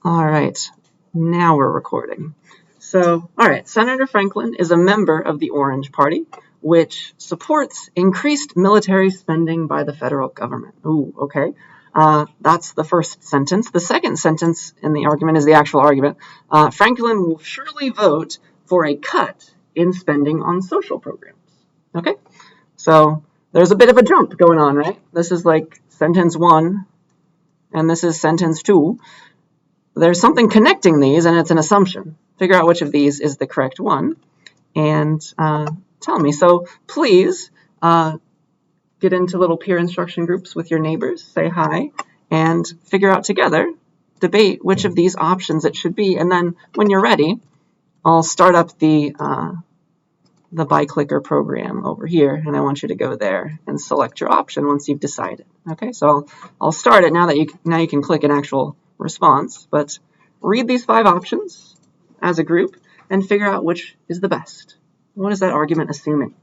All right, now we're recording. So, all right, Senator Franklin is a member of the Orange Party, which supports increased military spending by the federal government. Ooh, okay. That's the first sentence. The second sentence in the argument is the actual argument. Franklin will surely vote for a cut in spending on social programs. Okay, so there's a bit of a jump going on, right? This is like sentence 1, and this is sentence 2. There's something connecting these, and it's an assumption. Figure out which of these is the correct one, and tell me. So please get into little peer instruction groups with your neighbors, say hi, and figure out together, debate which of these options it should be. And then when you're ready, I'll start up the by clicker program over here, and I want you to go there and select your option once you've decided. Okay, so I'll start it now that you can click an actual response, but read these 5 options as a group and figure out which is the best. What is that argument assuming?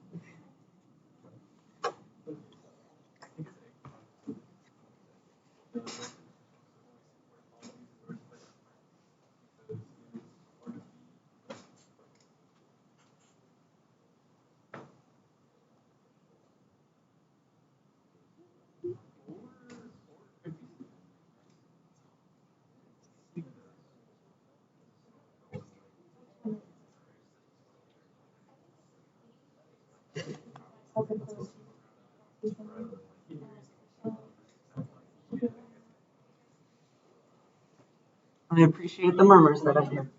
I appreciate the murmurs that I hear.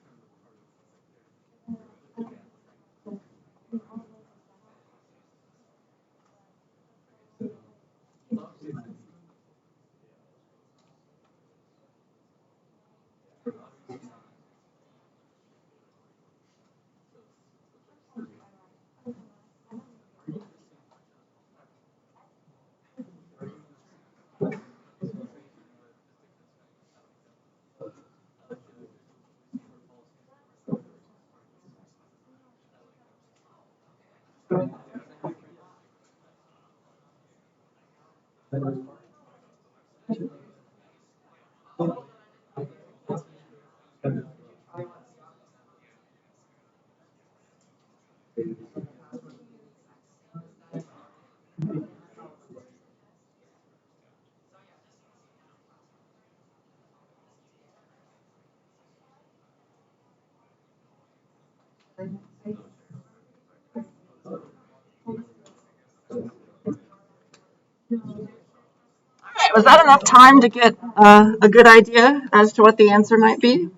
Was that enough time to get a good idea as to what the answer might be?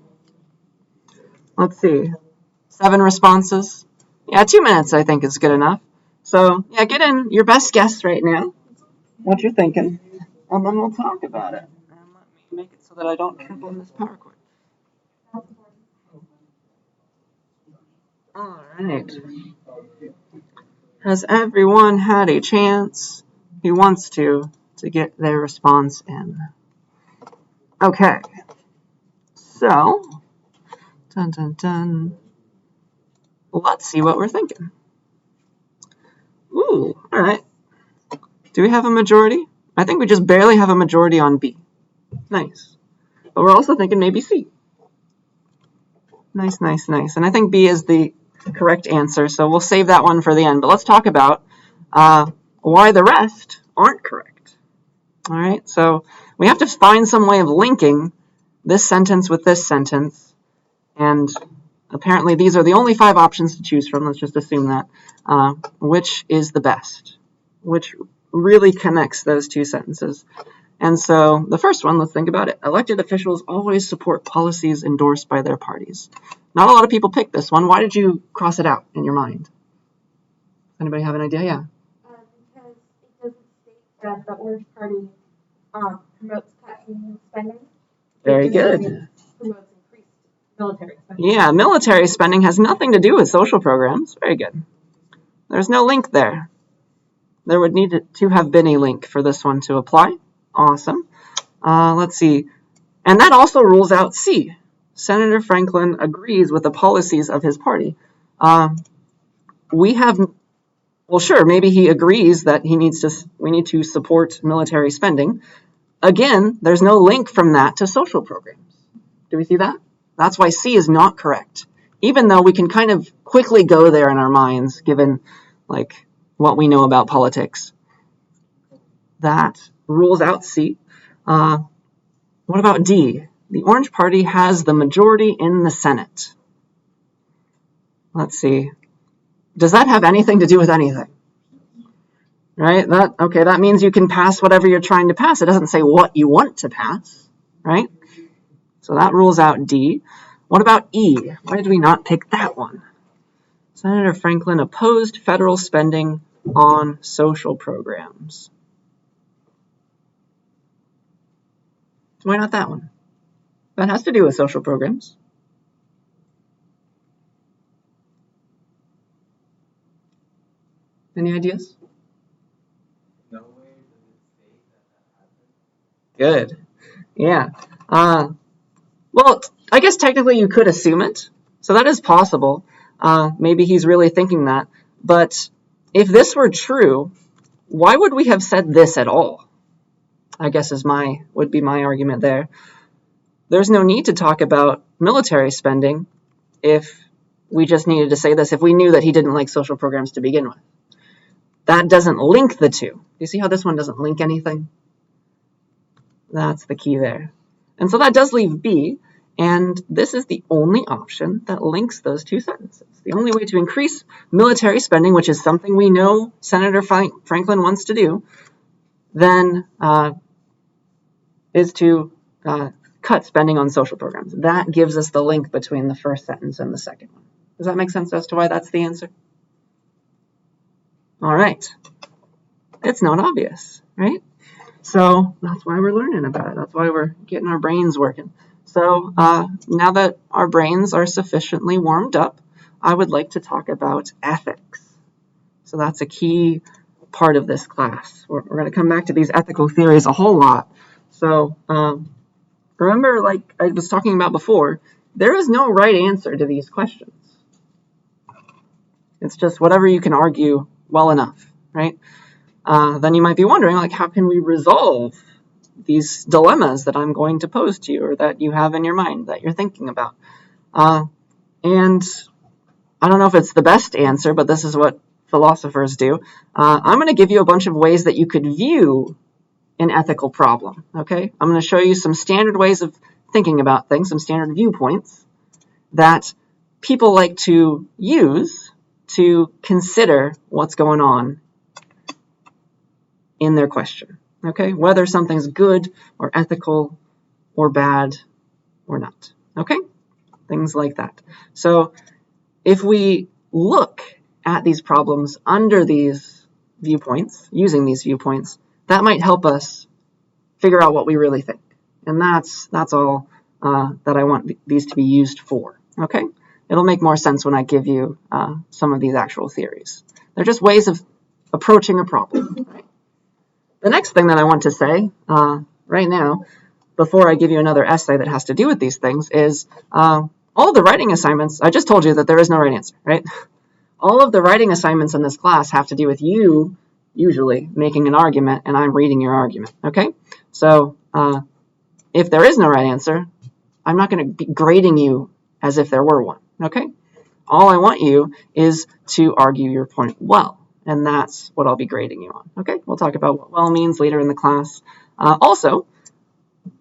Let's see. 7 responses. Yeah, 2 minutes I think is good enough. So yeah, get in your best guess right now, what you're thinking, and then we'll talk about it. And let me make it so that I don't trip on this power cord. All right. Has everyone had a chance who wants to get their response in? Okay. So, dun dun dun. Let's see what we're thinking. Ooh, all right. Do we have a majority? I think we just barely have a majority on B. Nice. But we're also thinking maybe C. Nice, nice, nice. And I think B is the correct answer, so we'll save that one for the end. But let's talk about why the rest aren't correct. All right, so we have to find some way of linking this sentence with this sentence, and apparently these are the only 5 options to choose from. Let's just assume that. Which is the best? Which really connects those 2 sentences? And so the first one, let's think about it. Elected officials always support policies endorsed by their parties. Not a lot of people pick this one. Why did you cross it out in your mind? Anybody have an idea? Yeah. Because it doesn't state that the Orange Party promotes cutting spending. Very good. Promotes increased military spending. Yeah, military spending has nothing to do with social programs. Very good. There's no link there. There would need to have been a link for this one to apply. Awesome. Let's see. And that also rules out C. Senator Franklin agrees with the policies of his party. Well, sure, maybe he agrees that we need to support military spending. Again, there's no link from that to social programs. Do we see that? That's why C is not correct, even though we can kind of quickly go there in our minds, given like what we know about politics. That rules out C. What about D? The Orange Party has the majority in the Senate. Let's see. Does that have anything to do with anything? Right? That means you can pass whatever you're trying to pass. It doesn't say what you want to pass, right? So that rules out D. What about E? Why did we not pick that one? Senator Franklin opposed federal spending on social programs. Why not that one? That has to do with social programs. Any ideas? No way does it say that happened. Good. Yeah. Well, I guess technically you could assume it. So that is possible. Maybe he's really thinking that. But if this were true, why would we have said this at all? I guess would be my argument there. There's no need to talk about military spending if we just needed to say this, if we knew that he didn't like social programs to begin with. That doesn't link the two. You see how this one doesn't link anything? That's the key there. And so that does leave B, and this is the only option that links those two sentences. The only way to increase military spending, which is something we know Senator Franklin wants to do, then is to cut spending on social programs. That gives us the link between the first sentence and the second one. Does that make sense as to why that's the answer? All right. It's not obvious, right? So that's why we're learning about it. That's why we're getting our brains working. So now that our brains are sufficiently warmed up, I would like to talk about ethics. So that's a key part of this class. We're going to come back to these ethical theories a whole lot. So remember, like I was talking about before, there is no right answer to these questions. It's just whatever you can argue well enough, right? Then you might be wondering, like, how can we resolve these dilemmas that I'm going to pose to you or that you have in your mind that you're thinking about? And I don't know if it's the best answer, but this is what philosophers do. I'm going to give you a bunch of ways that you could view an ethical problem, okay? I'm going to show you some standard ways of thinking about things, some standard viewpoints that people like to use to consider what's going on in their question, okay? Whether something's good or ethical or bad or not, okay? Things like that. So if we look at these problems under these viewpoints, using these viewpoints, that might help us figure out what we really think. And that's all that I want these to be used for, okay? It'll make more sense when I give you some of these actual theories. They're just ways of approaching a problem, right? The next thing that I want to say right now, before I give you another essay that has to do with these things, is all the writing assignments, I just told you that there is no right answer, right? All of the writing assignments in this class have to do with you usually making an argument and I'm reading your argument, okay? So if there is no right answer, I'm not going to be grading you as if there were one, okay? All I want you is to argue your point well, and that's what I'll be grading you on, okay? We'll talk about what well means later in the class. Also,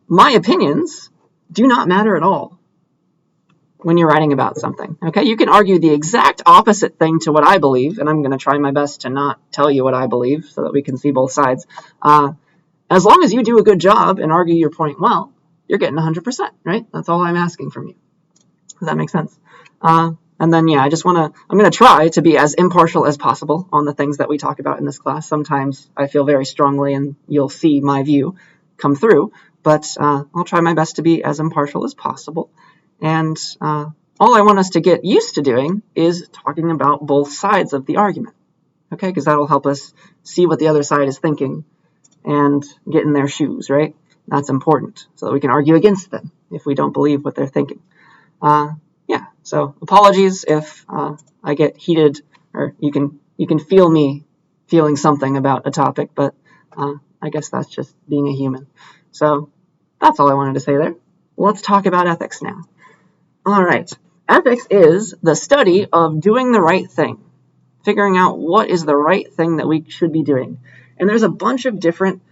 my opinions do not matter at all when you're writing about something, okay? You can argue the exact opposite thing to what I believe, and I'm going to try my best to not tell you what I believe so that we can see both sides. As long as you do a good job and argue your point well, you're getting 100%, right? That's all I'm asking from you. Does that make sense? And then, yeah, I'm going to try to be as impartial as possible on the things that we talk about in this class. Sometimes I feel very strongly and you'll see my view come through, but I'll try my best to be as impartial as possible. And all I want us to get used to doing is talking about both sides of the argument, okay? Because that'll help us see what the other side is thinking and get in their shoes, right? That's important so that we can argue against them if we don't believe what they're thinking. Yeah, so apologies if I get heated or you can feel me feeling something about a topic, but I guess that's just being a human. So that's all I wanted to say there. let's talk about ethics now. All right. Ethics is the study of doing the right thing, figuring out what is the right thing that we should be doing. And there's a bunch of different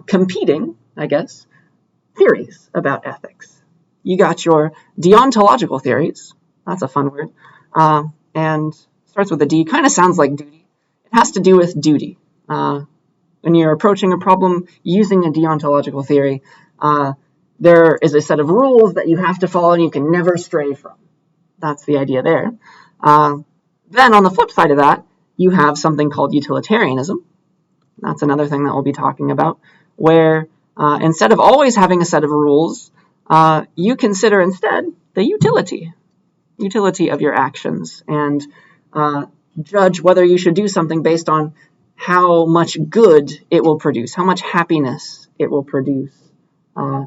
competing, I guess, theories about ethics. You got your deontological theories. That's a fun word. And starts with a D. Kind of sounds like duty. It has to do with duty. When you're approaching a problem using a deontological theory, there is a set of rules that you have to follow and you can never stray from. That's the idea there. Then on the flip side of that, you have something called utilitarianism. That's another thing that we'll be talking about, where instead of always having a set of rules, you consider instead the utility of your actions and judge whether you should do something based on how much good it will produce, how much happiness it will produce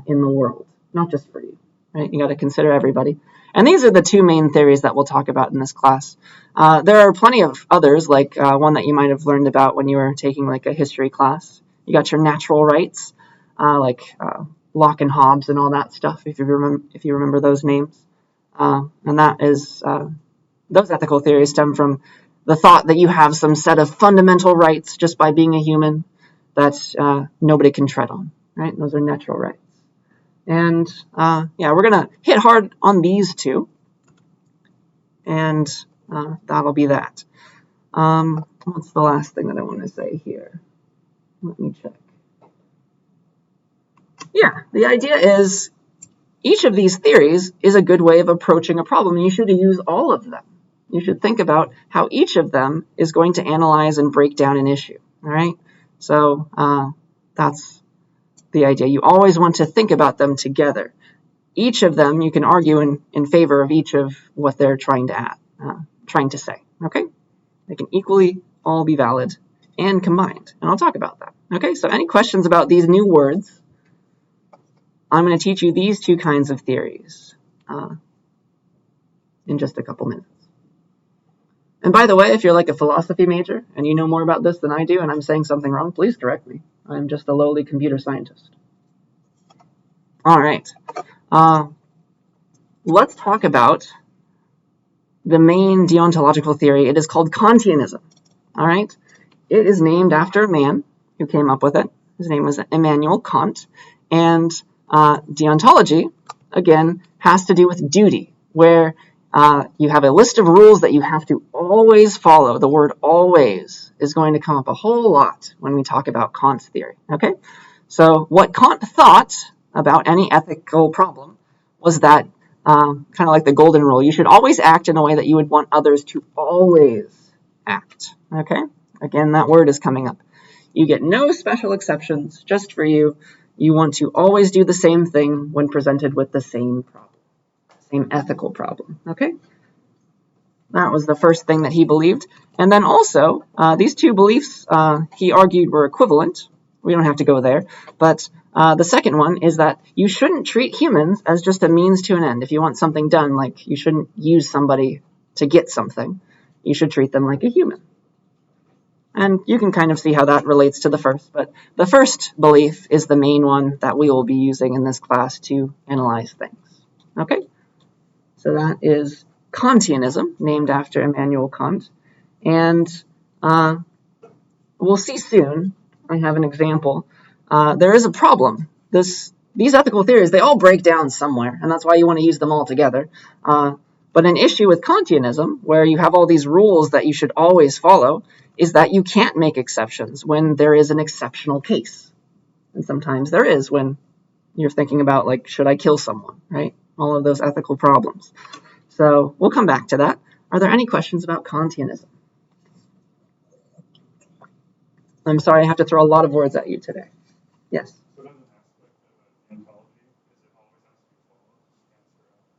in the world, not just for you, right? You got to consider everybody. And these are the two main theories that we'll talk about in this class. There are plenty of others, like one that you might have learned about when you were taking like a history class. You got your natural rights, like Locke and Hobbes and all that stuff, if you remember those names. And that is, those ethical theories stem from the thought that you have some set of fundamental rights just by being a human that nobody can tread on, right? Those are natural rights. And yeah, we're going to hit hard on these two. And that'll be that. What's the last thing that I want to say here? Let me check. Yeah, the idea is each of these theories is a good way of approaching a problem. You should use all of them. You should think about how each of them is going to analyze and break down an issue. All right? So that's the idea. You always want to think about them together. Each of them, you can argue in favor of each of what they're trying to say. Okay? They can equally all be valid and combined. And I'll talk about that. Okay? So any questions about these new words? I'm going to teach you these two kinds of theories in just a couple minutes. And by the way, if you're like a philosophy major and you know more about this than I do and I'm saying something wrong, please correct me. I'm just a lowly computer scientist. All right. Let's talk about the main deontological theory. It is called Kantianism. All right. It is named after a man who came up with it. His name was Immanuel Kant. And deontology, again, has to do with duty, where you have a list of rules that you have to always follow. The word always is going to come up a whole lot when we talk about Kant's theory. Okay? So what Kant thought about any ethical problem was that, kind of like the golden rule, you should always act in a way that you would want others to always act. Okay? Again, that word is coming up. You get no special exceptions, just for you. You want to always do the same thing when presented with the same problem, same ethical problem, okay? That was the first thing that he believed. And then also, these two beliefs, he argued, were equivalent. We don't have to go there. But the second one is that you shouldn't treat humans as just a means to an end. If you want something done, like you shouldn't use somebody to get something. You should treat them like a human. And you can kind of see how that relates to the first, but the first belief is the main one that we will be using in this class to analyze things. Okay? So that is Kantianism, named after Immanuel Kant. And we'll see soon, I have an example. There is a problem. These ethical theories, they all break down somewhere, and that's why you want to use them all together. But an issue with Kantianism, where you have all these rules that you should always follow, is that you can't make exceptions when there is an exceptional case. And sometimes there is when you're thinking about, like, should I kill someone, right? All of those ethical problems. So we'll come back to that. Are there any questions about Kantianism? I'm sorry, I have to throw a lot of words at you today. Yes?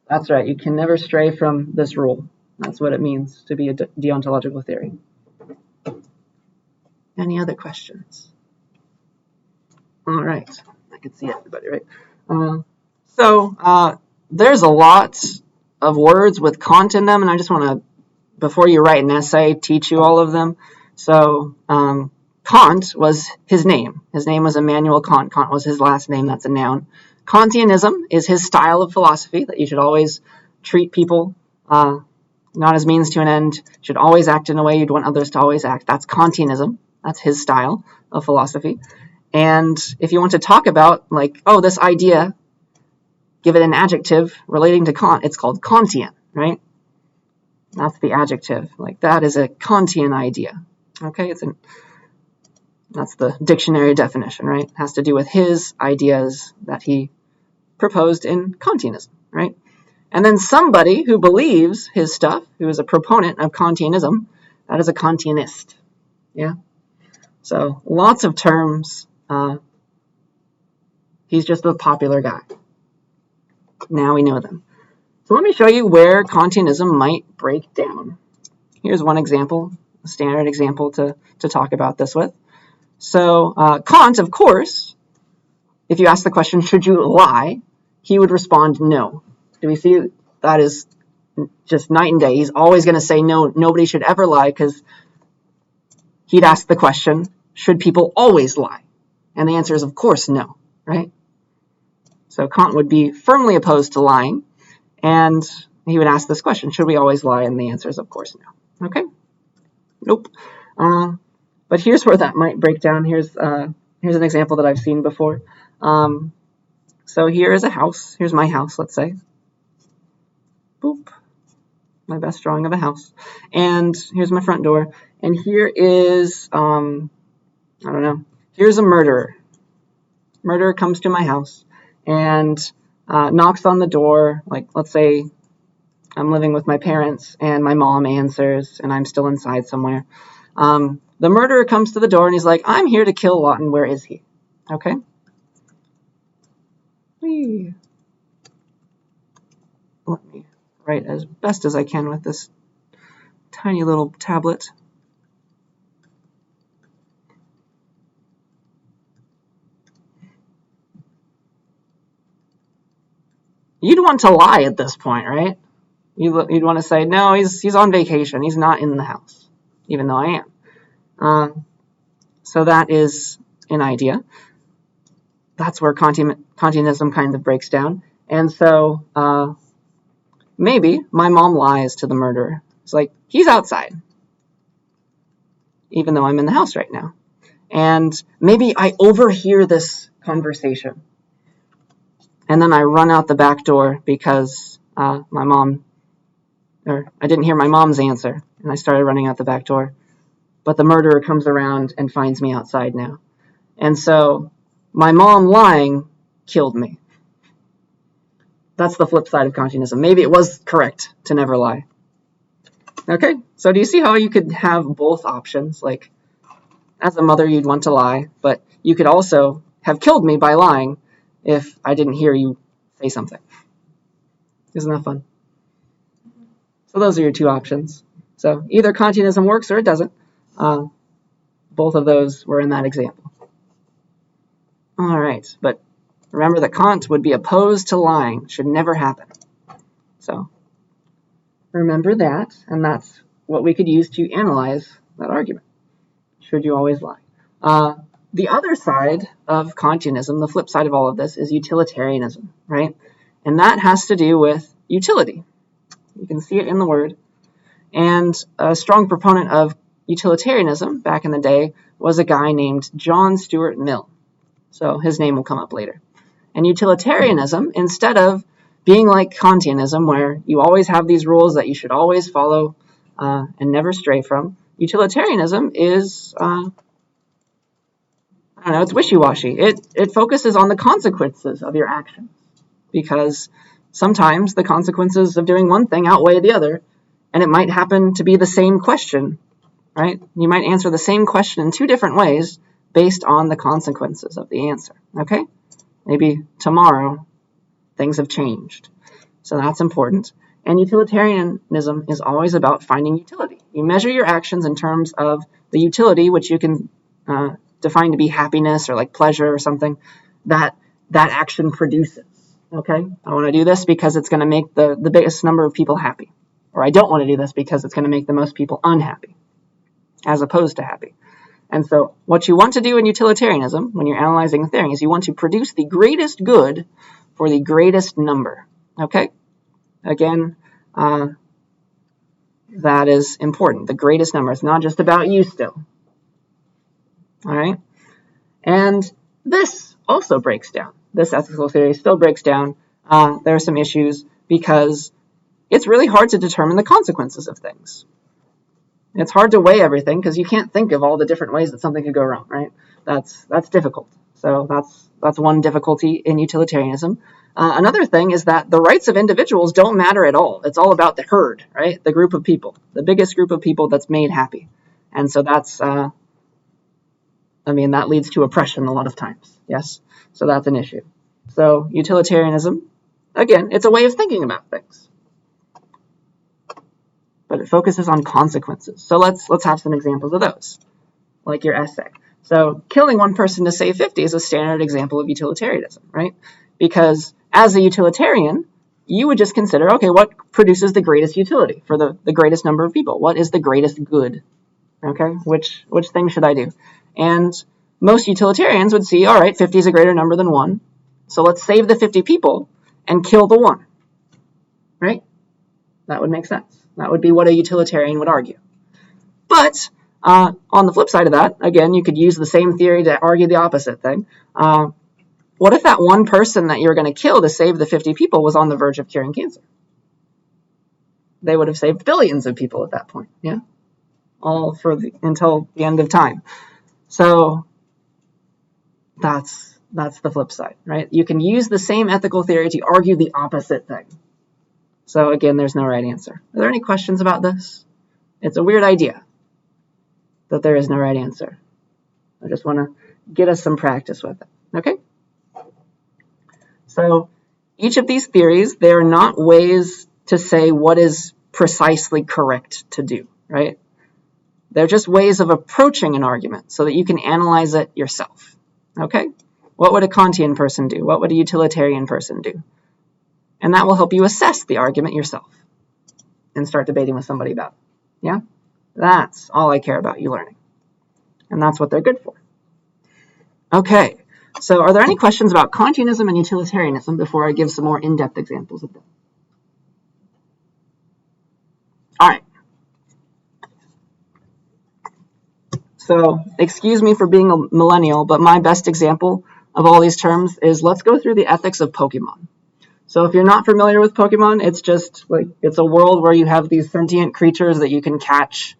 That's right. You can never stray from this rule. That's what it means to be a deontological theory. Any other questions? All right. I can see everybody, right? So there's a lot of words with Kant in them, and I just want to, before you write an essay, teach you all of them. So Kant was his name. His name was Immanuel Kant. Kant was his last name. That's a noun. Kantianism is his style of philosophy, that you should always treat people not as means to an end, should always act in a way you'd want others to always act. That's Kantianism. That's his style of philosophy. And if you want to talk about, like, oh, this idea, give it an adjective relating to Kant, it's called Kantian, right? That's the adjective. Like, that is a Kantian idea. Okay, that's the dictionary definition, right? It has to do with his ideas that he proposed in Kantianism, right? And then somebody who believes his stuff, who is a proponent of Kantianism, that is a Kantianist. Yeah? So lots of terms. He's just a popular guy. Now we know them. So let me show you where Kantianism might break down. Here's one example, a standard example to talk about this with. So Kant, of course, if you ask the question, should you lie, he would respond no. Do we see that is just night and day? He's always going to say no, nobody should ever lie, because he'd ask the question, should people always lie? And the answer is, of course, no, right? So Kant would be firmly opposed to lying, and he would ask this question, should we always lie? And the answer is, of course, no. Okay? Nope. But here's where that might break down. Here's an example that I've seen before. So here is a house. Here's my house, let's say. Boop. My best drawing of a house. And here's my front door. And here is, I don't know, here's a murderer. Murderer comes to my house and knocks on the door. Like, let's say I'm living with my parents and my mom answers and I'm still inside somewhere. The murderer comes to the door and he's like, I'm here to kill Lawton. Where is he? Okay? Whee. Let me write as best as I can with this tiny little tablet. You'd want to lie at this point, right? You'd want to say, no, he's on vacation. He's not in the house, even though I am. So that is an idea. That's where Kantianism kind of breaks down. And so maybe my mom lies to the murderer. It's like, he's outside, even though I'm in the house right now. And maybe I overhear this conversation. And then I run out the back door because I didn't hear my mom's answer. And I started running out the back door. But the murderer comes around and finds me outside now. And so my mom lying killed me. That's the flip side of Kantianism. Maybe it was correct to never lie. Okay, so do you see how you could have both options? Like, as a mother, you'd want to lie, but you could also have killed me by lying if I didn't hear you say something. Isn't that fun? So those are your two options. So either Kantianism works or it doesn't. Both of those were in that example. All right, but remember that Kant would be opposed to lying. Should never happen. So remember that, and that's what we could use to analyze that argument. Should you always lie? The other side of Kantianism, the flip side of all of this, is utilitarianism, right? And that has to do with utility. You can see it in the word. And a strong proponent of utilitarianism back in the day was a guy named John Stuart Mill. So his name will come up later. And utilitarianism, instead of being like Kantianism, where you always have these rules that you should always follow and never stray from, utilitarianism is, it's wishy-washy. It focuses on the consequences of your actions, because sometimes the consequences of doing one thing outweigh the other, and it might happen to be the same question, right? You might answer the same question in two different ways based on the consequences of the answer, okay? Maybe tomorrow things have changed, so that's important. And utilitarianism is always about finding utility. You measure your actions in terms of the utility, which you can define to be happiness or like pleasure or something that action produces. Okay, I want to do this because it's going to make the biggest number of people happy. Or I don't want to do this because it's going to make the most people unhappy, as opposed to happy. And so what you want to do in utilitarianism, when you're analyzing a theory, is you want to produce the greatest good for the greatest number. Okay? Again, that is important. The greatest number. It's not just about you still. All right? And this also breaks down. This ethical theory still breaks down. There are some issues because it's really hard to determine the consequences of things. It's hard to weigh everything because you can't think of all the different ways that something could go wrong, right? That's difficult. So that's one difficulty in utilitarianism. Another thing is that the rights of individuals don't matter at all. It's all about the herd, right? The group of people, the biggest group of people that's made happy. And so that's, that leads to oppression a lot of times, yes? So that's an issue. So utilitarianism, again, it's a way of thinking about things. But it focuses on consequences. So let's have some examples of those, like your essay. So killing one person to save 50 is a standard example of utilitarianism, right? Because as a utilitarian, you would just consider, okay, what produces the greatest utility for the greatest number of people? What is the greatest good? Okay, which thing should I do? And most utilitarians would see, all right, 50 is a greater number than 1. So let's save the 50 people and kill the 1, right? That would make sense. That would be what a utilitarian would argue. But on the flip side of that, again, you could use the same theory to argue the opposite thing. What if that one person that you're going to kill to save the 50 people was on the verge of curing cancer? They would have saved billions of people at that point, yeah? All until the end of time. So that's the flip side, right? You can use the same ethical theory to argue the opposite thing. So again, there's no right answer. Are there any questions about this? It's a weird idea that there is no right answer. I just want to get us some practice with it, okay? So each of these theories, they're not ways to say what is precisely correct to do, right? They're just ways of approaching an argument so that you can analyze it yourself, okay? What would a Kantian person do? What would a utilitarian person do? And that will help you assess the argument yourself and start debating with somebody about it, yeah? That's all I care about you learning. And that's what they're good for. Okay, so are there any questions about Kantianism and utilitarianism before I give some more in-depth examples of them? All right. So excuse me for being a millennial, but my best example of all these terms is let's go through the ethics of Pokemon. So if you're not familiar with Pokemon, it's just like it's a world where you have these sentient creatures that you can catch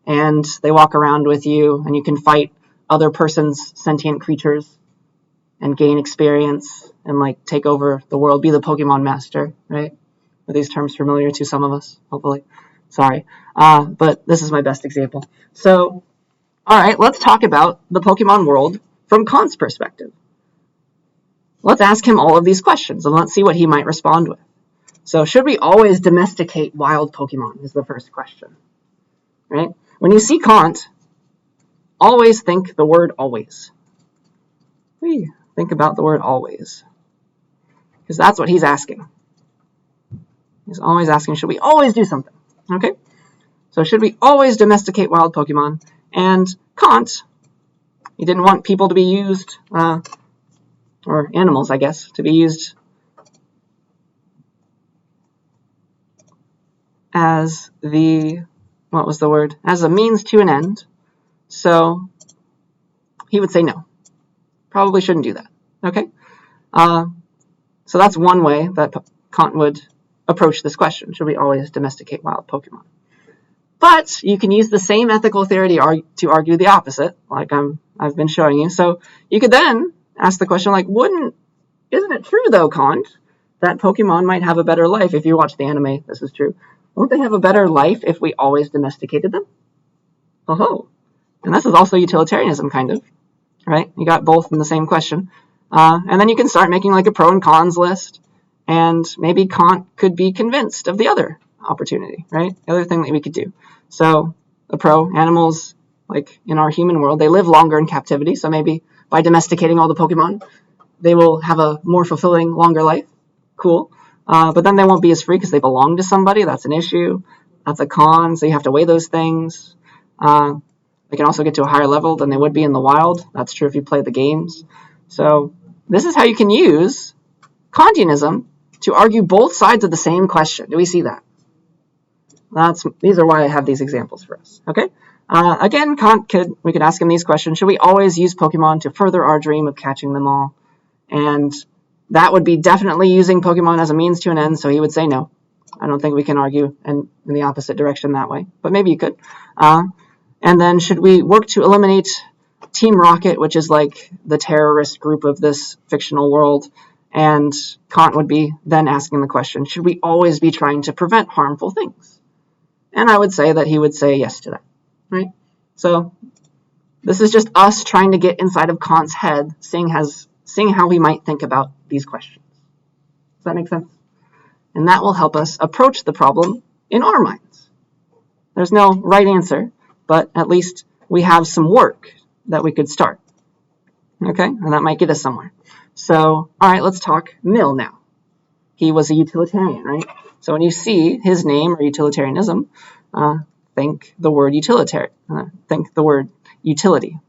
and they walk around with you and you can fight other person's sentient creatures and gain experience and like take over the world, be the Pokemon master, right? Are these terms familiar to some of us? Hopefully. Sorry. But this is my best example. So, all right, let's talk about the Pokemon world from Kant's perspective. Let's ask him all of these questions and let's see what he might respond with. So should we always domesticate wild Pokemon is the first question, right? When you see Kant, always think the word always. Think about the word always. Because that's what he's asking. He's always asking, should we always do something? Okay? So should we always domesticate wild Pokemon? And Kant, he didn't want people to be used, or animals, I guess, to be used as as a means to an end. So he would say no. Probably shouldn't do that. Okay? So that's one way that Kant would approach this question. Should we always domesticate wild Pokemon? But you can use the same ethical theory to argue the opposite, like I've been showing you. So you could then ask the question, like, isn't it true, though, Kant, that Pokemon might have a better life if you watch the anime? This is true. Won't they have a better life if we always domesticated them? Oh, and this is also utilitarianism, kind of, right? You got both in the same question. And then you can start making like a pro and cons list, and maybe Kant could be convinced of the other opportunity, right? The other thing that we could do. So the pro, animals, like in our human world, they live longer in captivity, so maybe by domesticating all the Pokemon, they will have a more fulfilling, longer life. Cool. But then they won't be as free because they belong to somebody. That's an issue. That's a con, so you have to weigh those things. They can also get to a higher level than they would be in the wild. That's true if you play the games. So this is how you can use Kantianism to argue both sides of the same question. Do we see that? These are why I have these examples for us. Okay. Again, we could ask him these questions. Should we always use Pokemon to further our dream of catching them all? And that would be definitely using Pokemon as a means to an end, so he would say no. I don't think we can argue in the opposite direction that way, but maybe you could. And then should we work to eliminate Team Rocket, which is like the terrorist group of this fictional world? And Kant would be then asking the question, should we always be trying to prevent harmful things? And I would say that he would say yes to that, right? So this is just us trying to get inside of Kant's head, seeing how he might think about these questions. Does that make sense? And that will help us approach the problem in our minds. There's no right answer, but at least we have some work that we could start. Okay, and that might get us somewhere. So, all right, let's talk Mill now. He was a utilitarian, right? So when you see his name or utilitarianism, think the word utilitarian. Think the word utility.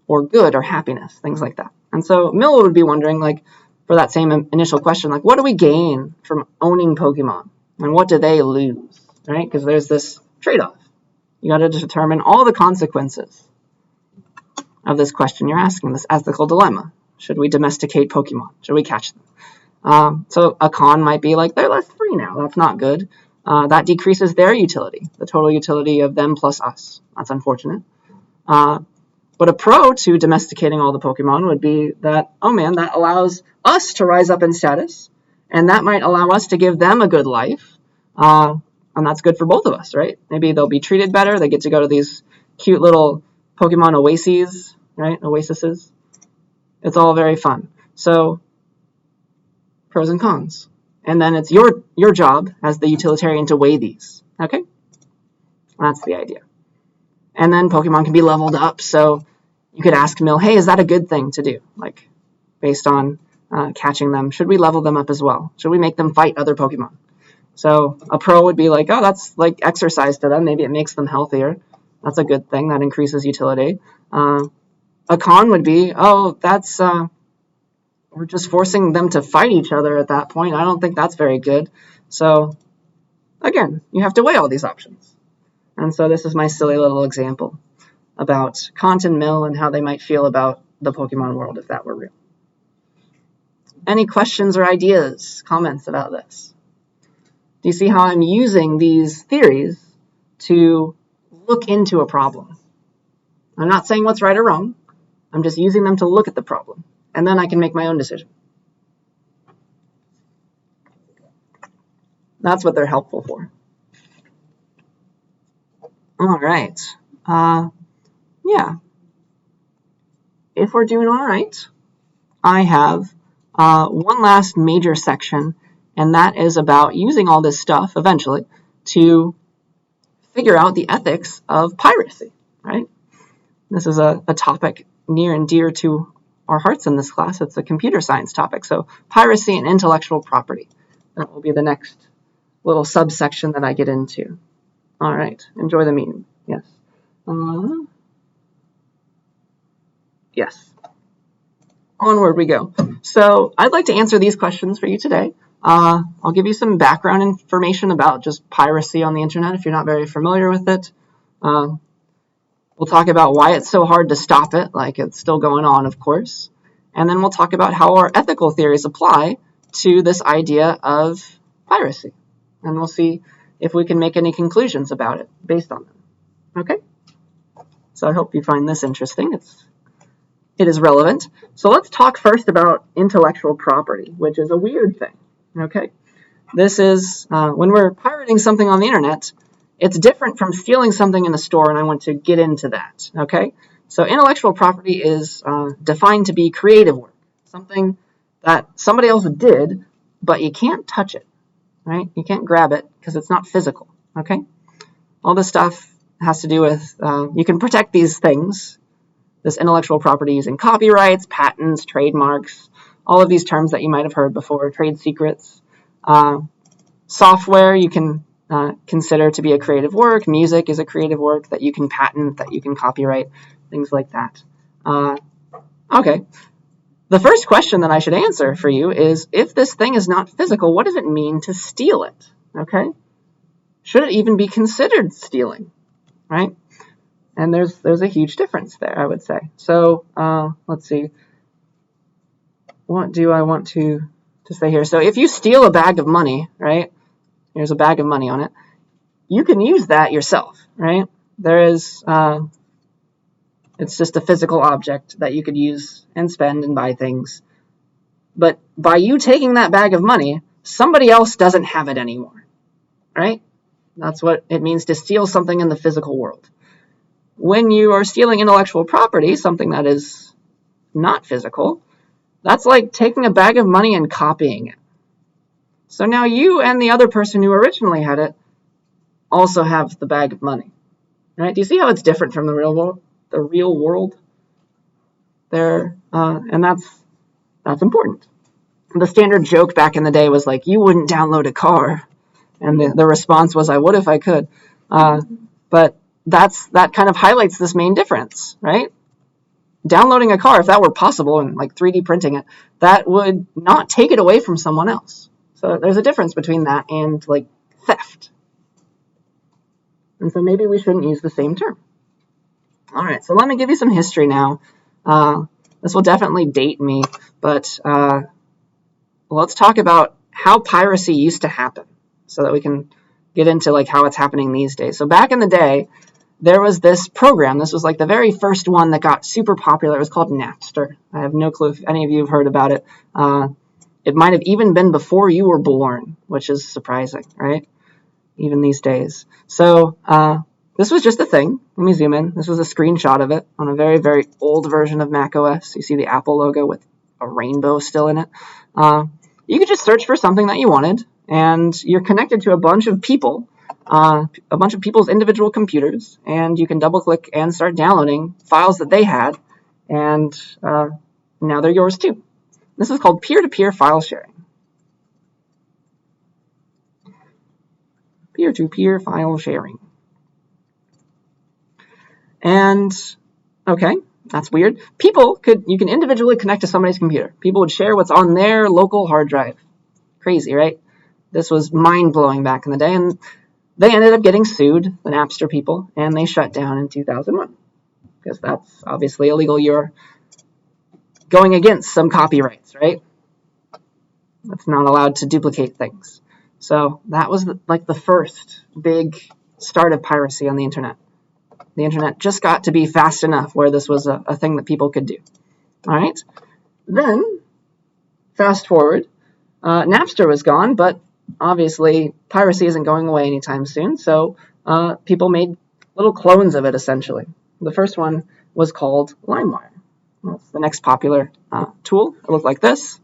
Or good or happiness, things like that. And so Mill would be wondering, like, for that same initial question, like, what do we gain from owning Pokemon? And what do they lose, right? Because there's this trade-off. You got to determine all the consequences of this question you're asking, this ethical dilemma. Should we domesticate Pokemon? Should we catch them? So a con might be like, they're less free now. That's not good. That decreases their utility, the total utility of them plus us. That's unfortunate. But a pro to domesticating all the Pokemon would be that, oh man, that allows us to rise up in status, and that might allow us to give them a good life, and that's good for both of us, right? Maybe they'll be treated better. They get to go to these cute little Pokemon oases, right? Oases. It's all very fun. So pros and cons. And then it's your job as the utilitarian to weigh these, okay? That's the idea. And then Pokemon can be leveled up, so you could ask Mill, hey, is that a good thing to do? Like, based on catching them, should we level them up as well? Should we make them fight other Pokemon? So a pro would be like, oh, that's like exercise to them. Maybe it makes them healthier. That's a good thing. That increases utility. A con would be, oh, that's we're just forcing them to fight each other at that point. I don't think that's very good. So again, you have to weigh all these options. And so this is my silly little example about Kant and Mill and how they might feel about the Pokemon world if that were real. Any questions or ideas, comments about this? Do you see how I'm using these theories to look into a problem? I'm not saying what's right or wrong. I'm just using them to look at the problem. And then I can make my own decision. That's what they're helpful for. All right. Yeah. If we're doing all right, I have one last major section, and that is about using all this stuff eventually to figure out the ethics of piracy, right? This is a topic near and dear to our hearts in this class. It's a computer science topic. So piracy and intellectual property. That will be the next little subsection that I get into. All right. Enjoy the meeting. Yes. Yes. Onward we go. So I'd like to answer these questions for you today. I'll give you some background information about just piracy on the internet if you're not very familiar with it. We'll talk about why it's so hard to stop it, like it's still going on, of course. And then we'll talk about how our ethical theories apply to this idea of piracy. And we'll see if we can make any conclusions about it based on them. Okay? So I hope you find this interesting. It is relevant. So let's talk first about intellectual property, which is a weird thing. Okay? This is, when we're pirating something on the internet, it's different from stealing something in a store, and I want to get into that, okay? So intellectual property is defined to be creative work, something that somebody else did, but you can't touch it, right? You can't grab it because it's not physical, okay? All this stuff has to do with, you can protect these things, this intellectual property using copyrights, patents, trademarks, all of these terms that you might have heard before, trade secrets. Software, you can consider to be a creative work. Music is a creative work that you can patent, that you can copyright, things like that. Okay. The first question that I should answer for you is, if this thing is not physical, what does it mean to steal it? Okay? Should it even be considered stealing? Right? And there's a huge difference there, I would say. So let's see. What do I want to say here? So if you steal a bag of money, right? There's a bag of money on it. You can use that yourself, right? There is, it's just a physical object that you could use and spend and buy things. But by you taking that bag of money, somebody else doesn't have it anymore, right? That's what it means to steal something in the physical world. When you are stealing intellectual property, something that is not physical, that's like taking a bag of money and copying it. So now you and the other person who originally had it also have the bag of money, right? Do you see how it's different from the real world? The real world there, and that's important. The standard joke back in the day was like, you wouldn't download a car, and the response was, I would if I could. But that kind of highlights this main difference, right? Downloading a car, if that were possible, and like 3D printing it, that would not take it away from someone else. So there's a difference between that and like theft. And so maybe we shouldn't use the same term. All right, so let me give you some history now. This will definitely date me, but let's talk about how piracy used to happen so that we can get into like how it's happening these days. So back in the day, there was this program. This was like the very first one that got super popular. It was called Naster. I have no clue if any of you have heard about it. It might have even been before you were born, which is surprising, right? Even these days. So this was just a thing. Let me zoom in. This was a screenshot of it on a very, very old version of macOS. You see the Apple logo with a rainbow still in it. You could just search for something that you wanted, and you're connected to a bunch of people, a bunch of people's individual computers, and you can double-click and start downloading files that they had, and now they're yours too. This is called peer-to-peer file sharing. Peer-to-peer file sharing. And, okay, that's weird. You can individually connect to somebody's computer. People would share what's on their local hard drive. Crazy, right? This was mind-blowing back in the day, and they ended up getting sued, the Napster people, and they shut down in 2001. Because that's obviously illegal. You're going against some copyrights, right? That's not allowed to duplicate things. So that was like the first big start of piracy on the internet. The internet just got to be fast enough where this was a thing that people could do. All right. Then, fast forward, Napster was gone, but obviously piracy isn't going away anytime soon. So people made little clones of it, essentially. The first one was called Limewire. That's the next popular tool. It looked like this,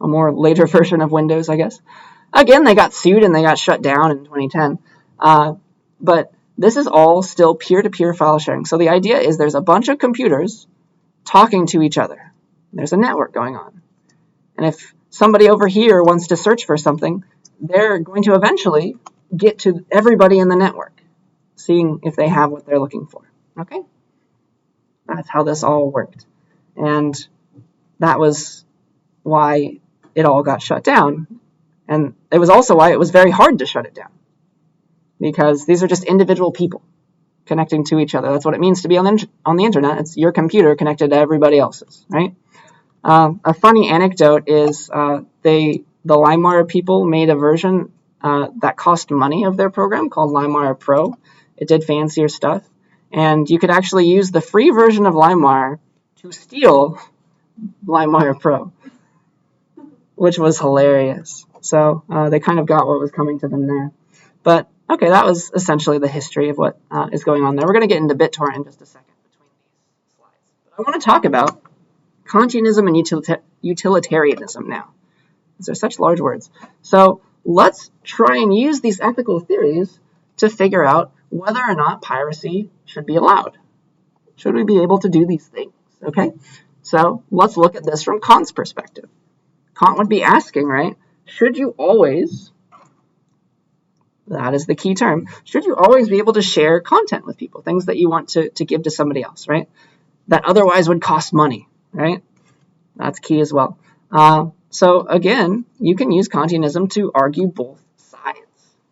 a more later version of Windows, I guess. Again, they got sued and they got shut down in 2010. But this is all still peer-to-peer file sharing. So the idea is there's a bunch of computers talking to each other. There's a network going on. And if somebody over here wants to search for something, they're going to eventually get to everybody in the network, seeing if they have what they're looking for. Okay? That's how this all worked. And that was why it all got shut down. And it was also why it was very hard to shut it down. Because these are just individual people connecting to each other. That's what it means to be on the internet. It's your computer connected to everybody else's, right? A funny anecdote is the Limewire people made a version that cost money of their program called Limewire Pro. It did fancier stuff. And you could actually use the free version of Limewire to steal Limewire Pro, which was hilarious. So they kind of got what was coming to them there. But okay, that was essentially the history of what is going on there. We're going to get into Bittorrent in just a second between these slides. But I want to talk about Kantianism and Utilitarianism now. These are such large words. So let's try and use these ethical theories to figure out whether or not piracy should be allowed. Should we be able to do these things? Okay, so let's look at this from Kant's perspective. Kant would be asking, right, should you always That is the key term. Should you always be able to share content with people, things that you want to give to somebody else, right? That otherwise would cost money, right? That's key as well. So again, you can use Kantianism to argue both sides,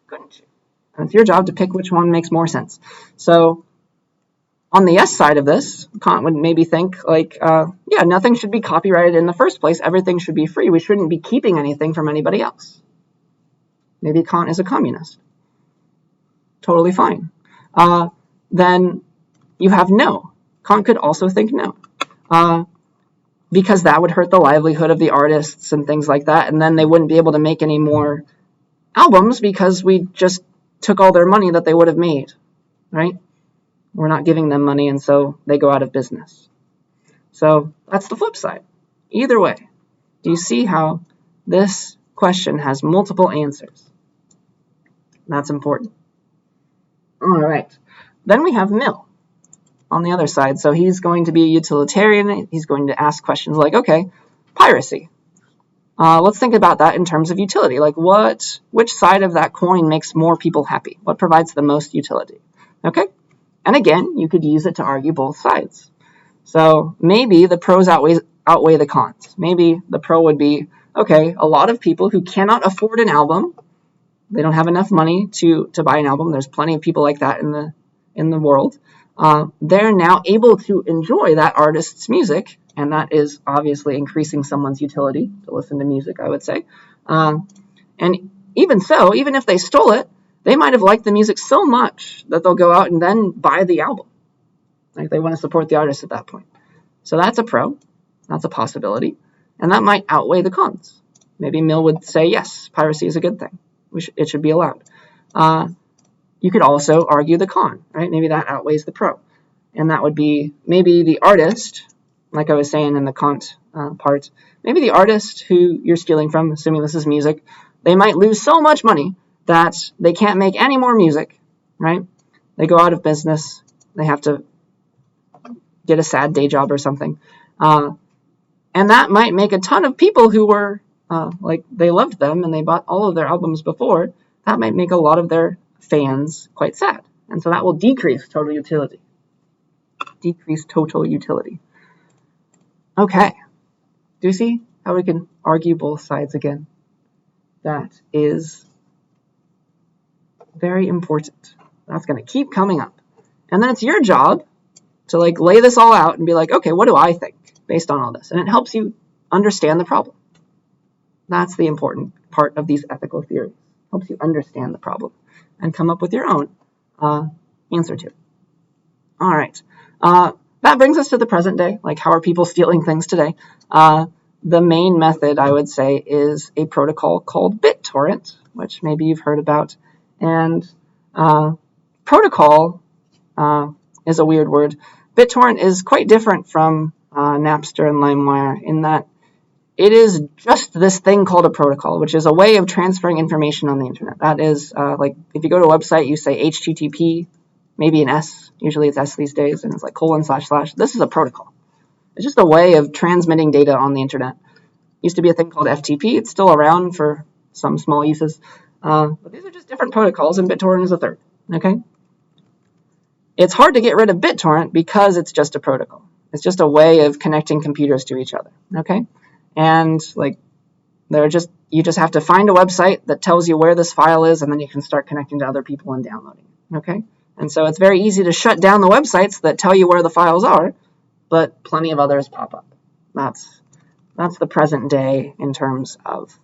couldn't you? And it's your job to pick which one makes more sense. So on the yes side of this, Kant would maybe think like, yeah, nothing should be copyrighted in the first place. Everything should be free. We shouldn't be keeping anything from anybody else. Maybe Kant is a communist. Totally fine. Then you have no. Kant could also think no. Because that would hurt the livelihood of the artists and things like that, and then they wouldn't be able to make any more albums because we just took all their money that they would have made, right? We're not giving them money, and so they go out of business. So that's the flip side. Either way, do you see how this question has multiple answers? That's important. All right. Then we have Mill on the other side. So he's going to be a utilitarian. He's going to ask questions like, okay, piracy. Let's think about that in terms of utility. Like which side of that coin makes more people happy? What provides the most utility? Okay? And again, you could use it to argue both sides. So maybe the pros outweigh the cons. Maybe the pro would be, okay, a lot of people who cannot afford an album, they don't have enough money to buy an album. There's plenty of people like that in the world. They're now able to enjoy that artist's music, and that is obviously increasing someone's utility to listen to music, I would say. And even so, even if they stole it, they might have liked the music so much that they'll go out and then buy the album. Like they want to support the artist at that point. So that's a pro. That's a possibility. And that might outweigh the cons. Maybe Mill would say, yes, piracy is a good thing. It should be allowed. You could also argue the con, right? Maybe that outweighs the pro. And that would be maybe the artist, like I was saying in the Kant part, maybe the artist who you're stealing from, assuming this is music, they might lose so much money that they can't make any more music, right? They go out of business. They have to get a sad day job or something. And that might make a ton of people who were, like, they loved them and they bought all of their albums before, that might make a lot of their fans quite sad. And so that will decrease total utility. Decrease total utility. Okay. Do you see how we can argue both sides again? That is very important. That's going to keep coming up. And then it's your job to like lay this all out and be like, okay, what do I think based on all this? And it helps you understand the problem. That's the important part of these ethical theories. Helps you understand the problem and come up with your own answer to it. All right. That brings us to the present day. Like, how are people stealing things today? The main method, I would say, is a protocol called Bittorrent, which maybe you've heard about. And protocol is a weird word. Bittorrent is quite different from Napster and Limewire in that it is just this thing called a protocol, which is a way of transferring information on the internet. That is, like, if you go to a website, you say HTTP, maybe an S. Usually it's S these days, and it's like : / This is a protocol. It's just a way of transmitting data on the internet. Used to be a thing called FTP. It's still around for some small uses. But these are just different protocols, and BitTorrent is a third. Okay? It's hard to get rid of BitTorrent because it's just a protocol. It's just a way of connecting computers to each other. Okay? And like, you just have to find a website that tells you where this file is, and then you can start connecting to other people and downloading it. Okay? And so it's very easy to shut down the websites that tell you where the files are, but plenty of others pop up. That's the present day in terms of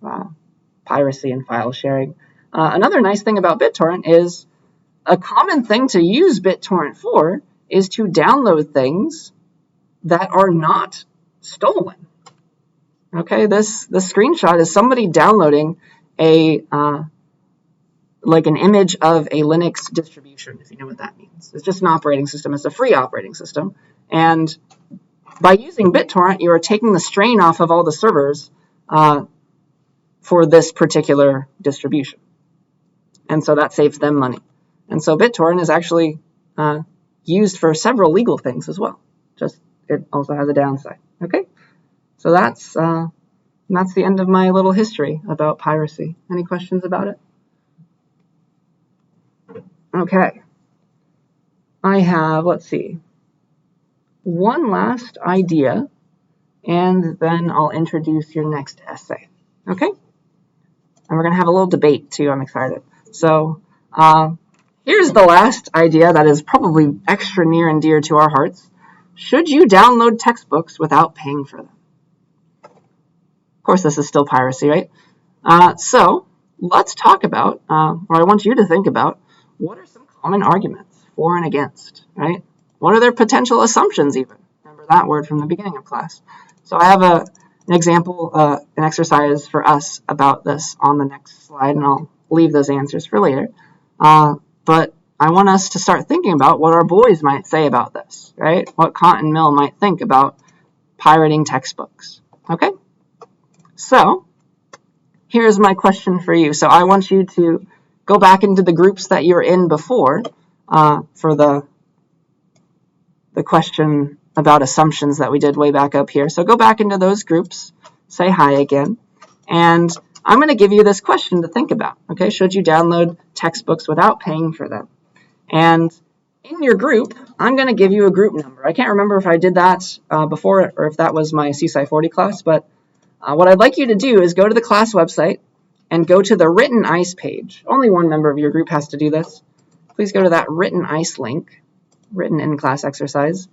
piracy and file sharing. Another nice thing about BitTorrent is a common thing to use BitTorrent for is to download things that are not stolen. Okay, this screenshot is somebody downloading like an image of a Linux distribution, if you know what that means. It's just an operating system. It's a free operating system. And by using BitTorrent, you are taking the strain off of all the servers for this particular distribution. And so that saves them money. And so BitTorrent is actually used for several legal things as well. Just it also has a downside. Okay? So that's the end of my little history about piracy. Any questions about it? Okay. I have, let's see, one last idea, and then I'll introduce your next essay. Okay? And we're going to have a little debate, too. I'm excited. So here's the last idea that is probably extra near and dear to our hearts. Should you download textbooks without paying for them? Of course, this is still piracy, right? So let's talk about, or I want you to think about, what are some common arguments for and against, right? What are their potential assumptions even? Remember that word from the beginning of class. So I have an example, an exercise for us about this on the next slide, and I'll leave those answers for later. But I want us to start thinking about what our boys might say about this, right? What Cotton Mill might think about pirating textbooks, okay? So here's my question for you. So I want you to go back into the groups that you were in before for the question about assumptions that we did way back up here. So go back into those groups, say hi again, and I'm going to give you this question to think about. Okay, should you download textbooks without paying for them? And in your group, I'm going to give you a group number. I can't remember if I did that before or if that was my CSCI 40 class, but what I'd like you to do is go to the class website and go to the written ICE page. Only one member of your group has to do this. Please go to that written ICE link, written in class exercise.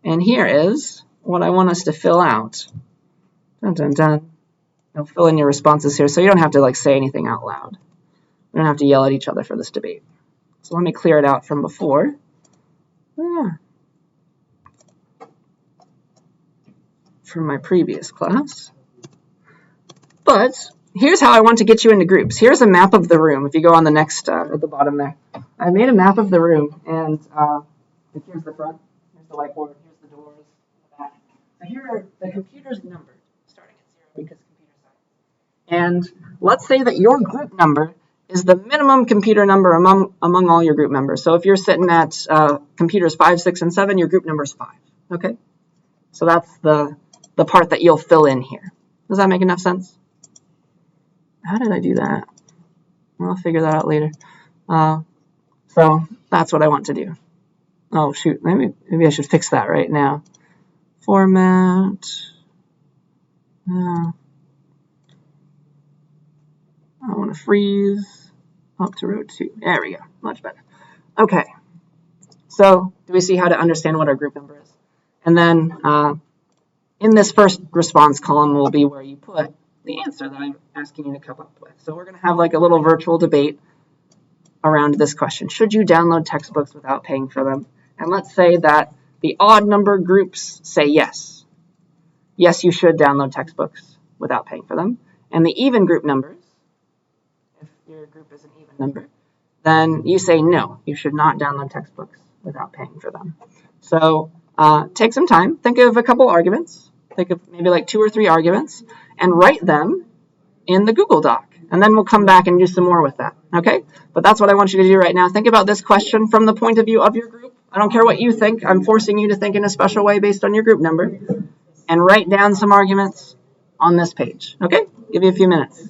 And here is what I want us to fill out. Dun, dun, dun. You'll fill in your responses here, so you don't have to say anything out loud. We don't have to yell at each other for this debate. So let me clear it out from before. From my previous class. But here's how I want to get you into groups. Here's a map of the room. If you go on the next, at the bottom there. I made a map of the room, and here's the front, here's the whiteboard, here's the doors, the back. So here are the computers numbered, starting at 0 because computer science. And let's say that your group number is the minimum computer number among all your group members. So if you're sitting at computers 5, 6, and 7, your group number is 5. Okay? So that's the part that you'll fill in here. Does that make enough sense? How did I do that? I'll figure that out later. So that's what I want to do. Oh, shoot. Maybe I should fix that right now. Format. I want to freeze up to row 2. There we go. Much better. Okay. So do we see how to understand what our group number is? And then in this first response column will be where you put the answer that I'm asking you to come up with. So we're going to have a little virtual debate around this question. Should you download textbooks without paying for them? And let's say that the odd number groups say yes. Yes, you should download textbooks without paying for them. And the even group numbers, if your group is an even number, then you say no, you should not download textbooks without paying for them. So take some time, think of a couple arguments, think of maybe 2 or 3 arguments, and write them in the Google Doc. And then we'll come back and do some more with that, okay? But that's what I want you to do right now. Think about this question from the point of view of your group. I don't care what you think. I'm forcing you to think in a special way based on your group number. And write down some arguments on this page, okay? Give you a few minutes.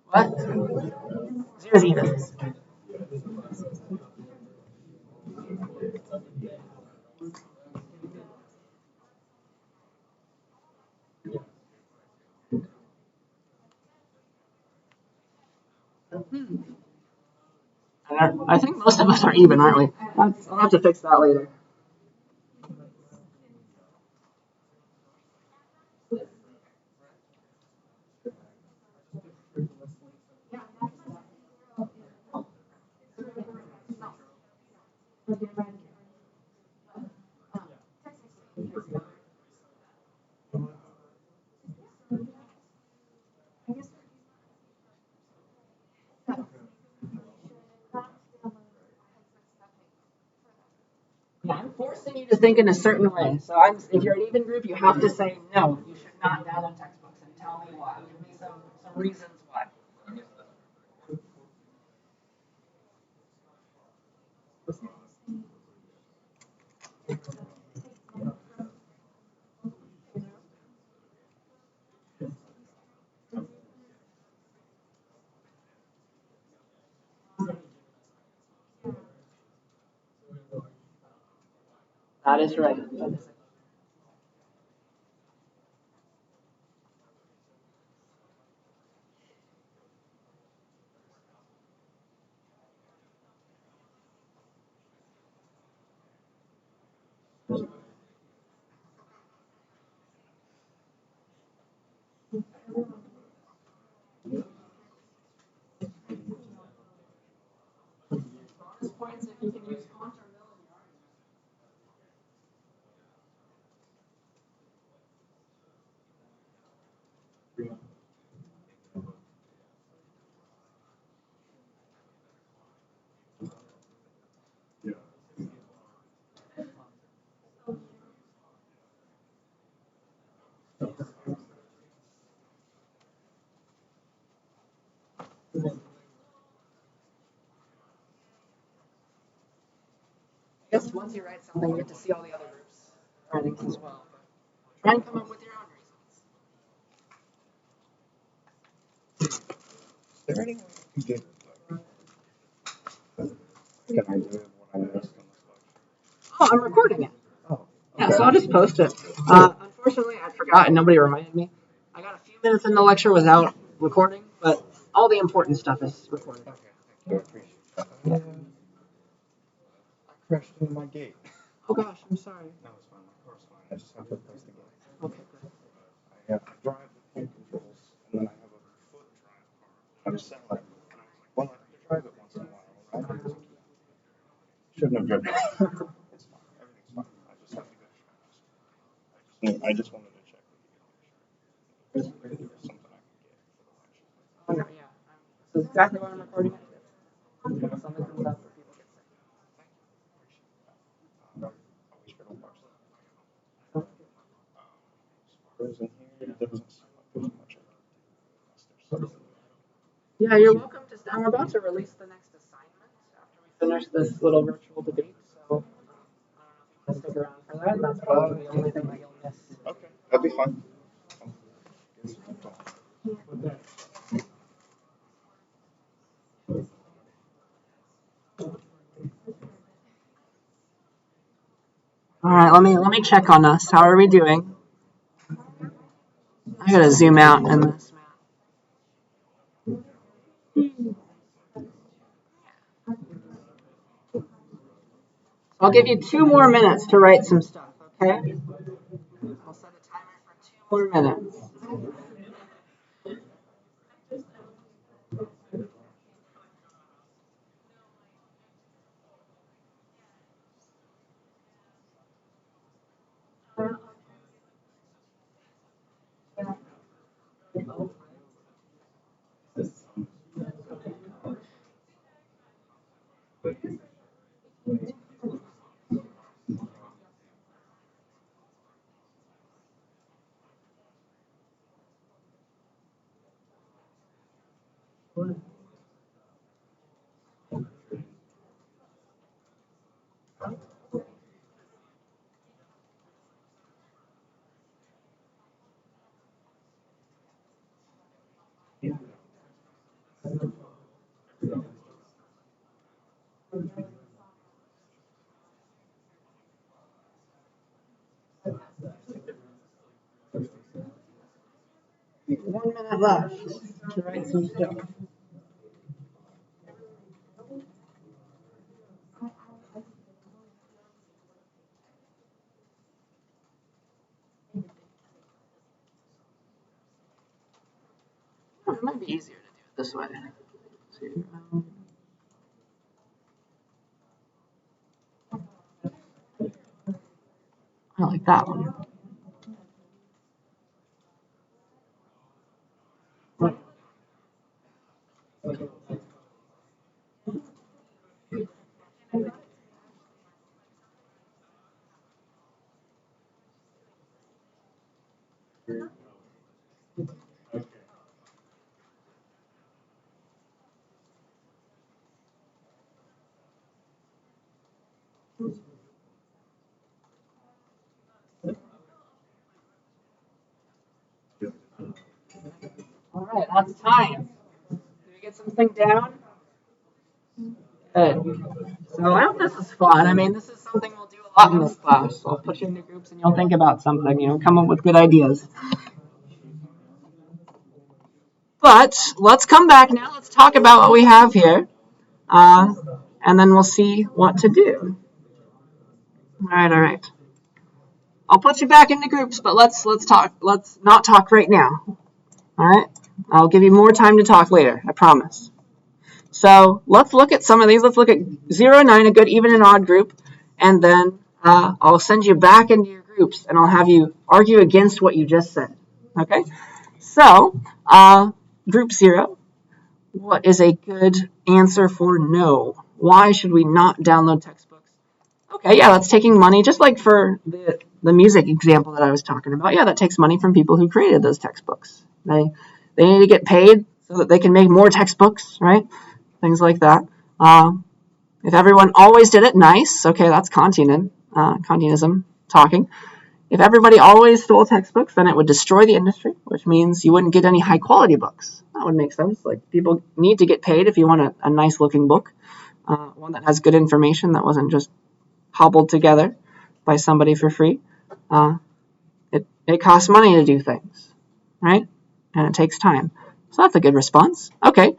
What? 0 is even. I think most of us are even, aren't we? I'll have to fix that later. Yeah, I'm forcing you to think in a certain way. So if you're an even group, you have to say no, you should not download textbooks, and tell me why. Give me some reasons why. That is right. I guess once you write something, you get to see all the other groups' writings as well. Try and come up with your own reasons. Is there any way you can get an idea of what I missed on this lecture? Oh, I'm recording it. Oh, Yeah, so I'll just post it. Unfortunately, I forgot and nobody reminded me. I got a few minutes in the lecture without recording, but all the important stuff is recorded. Okay, thank you. I appreciate that. I crashed into my gate. Oh gosh, I'm sorry. No, it's fine. My car's fine. I just have to replace the gate. Okay, good. I drive with hand controls, and then I have a foot drive car. I'm selling. And I was like, well, I have to drive it once in a while, right? Shouldn't have driven it. It's fine. Everything's fine. I just have to go to I just wanted to check with you. There's something I can get for the lecture. Oh, no, yeah. This is exactly why I'm recording it. If something comes up or people get sick. I'll be sure to watch that. As far as in here, there doesn't seem like there's much I can do unless there's something. Yeah, you're welcome to. I'm about to release the next assignment after we finish this little virtual debate, so I don't know if you want to stick around for that. That's probably the only thing that you'll miss. Okay, that'd be fine. All right, let me check on us. How are we doing? I gotta zoom out in this map. I'll give you 2 more minutes to write some stuff, okay? I'll set a timer for 2 more minutes. One minute left to write some stuff. Oh, it might be easier to do it this way. I like that one. All right, that's time. Did we get something down? Good. So I hope this is fun. I mean, this is something we'll do a lot. lot in this class. So I'll put you into groups and you'll think about something, come up with good ideas. But let's come back now. Let's talk about what we have here. And then we'll see what to do. All right. I'll put you back into groups, but let's talk. Let's not talk right now. All right. I'll give you more time to talk later. I promise. So let's look at some of these. Let's look at 0 and 9, a good, even, and odd group, and then I'll send you back into your groups, and I'll have you argue against what you just said. Okay. So group 0. What is a good answer for no? Why should we not download textbooks? Okay, yeah, that's taking money, just like for the music example that I was talking about. Yeah, that takes money from people who created those textbooks. They need to get paid so that they can make more textbooks, right? Things like that. If everyone always did it, nice. Okay, that's Kantianism talking. If everybody always stole textbooks, then it would destroy the industry, which means you wouldn't get any high-quality books. That would make sense. Like, people need to get paid if you want a nice-looking book, one that has good information that wasn't just hobbled together by somebody for free. It costs money to do things, right? And it takes time. So that's a good response. Okay.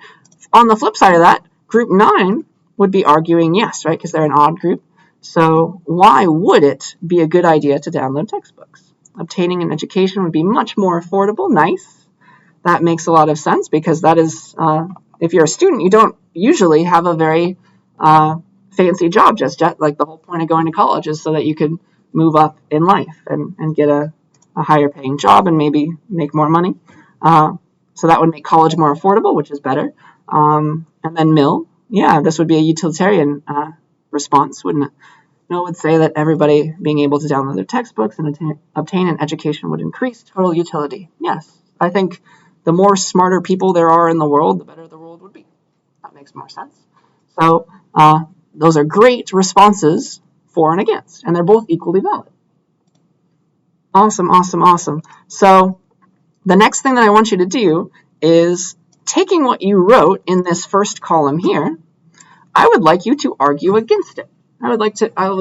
On the flip side of that, group 9 would be arguing yes, right? Because they're an odd group. So why would it be a good idea to download textbooks? Obtaining an education would be much more affordable. Nice. That makes a lot of sense because that is, if you're a student, you don't usually have a very fancy job just yet. Like, the whole point of going to college is so that you could move up in life and get a higher paying job and maybe make more money. So that would make college more affordable, which is better. And then Mill, yeah, this would be a utilitarian response, wouldn't it? Mill would say that everybody being able to download their textbooks and obtain an education would increase total utility. Yes, I think the more smarter people there are in the world, the better the world would be. That makes more sense. So those are great responses for and against, and they're both equally valid. Awesome, awesome, awesome. So the next thing that I want you to do is, taking what you wrote in this first column here, I would like you to argue against it. I would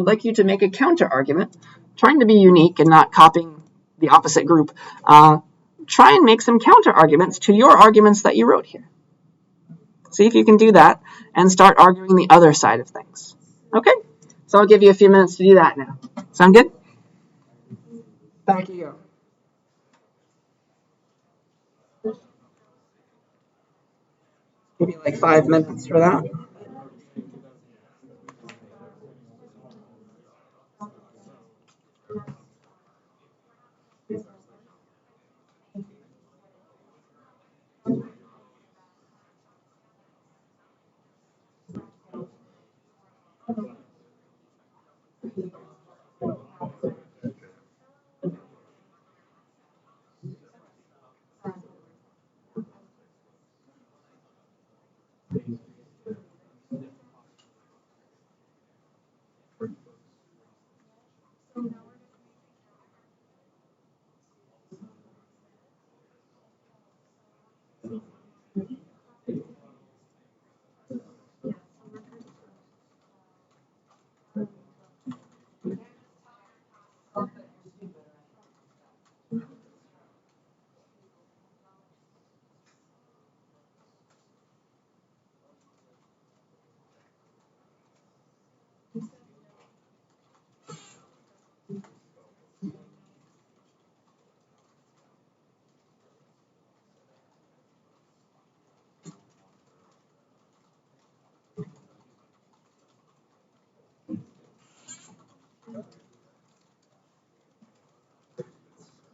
like you to make a counter argument, trying to be unique and not copying the opposite group. Try and make some counter arguments to your arguments that you wrote here. See if you can do that and start arguing the other side of things. Okay? So I'll give you a few minutes to do that now. Sound good? Back you go. Give you like 5 minutes for that.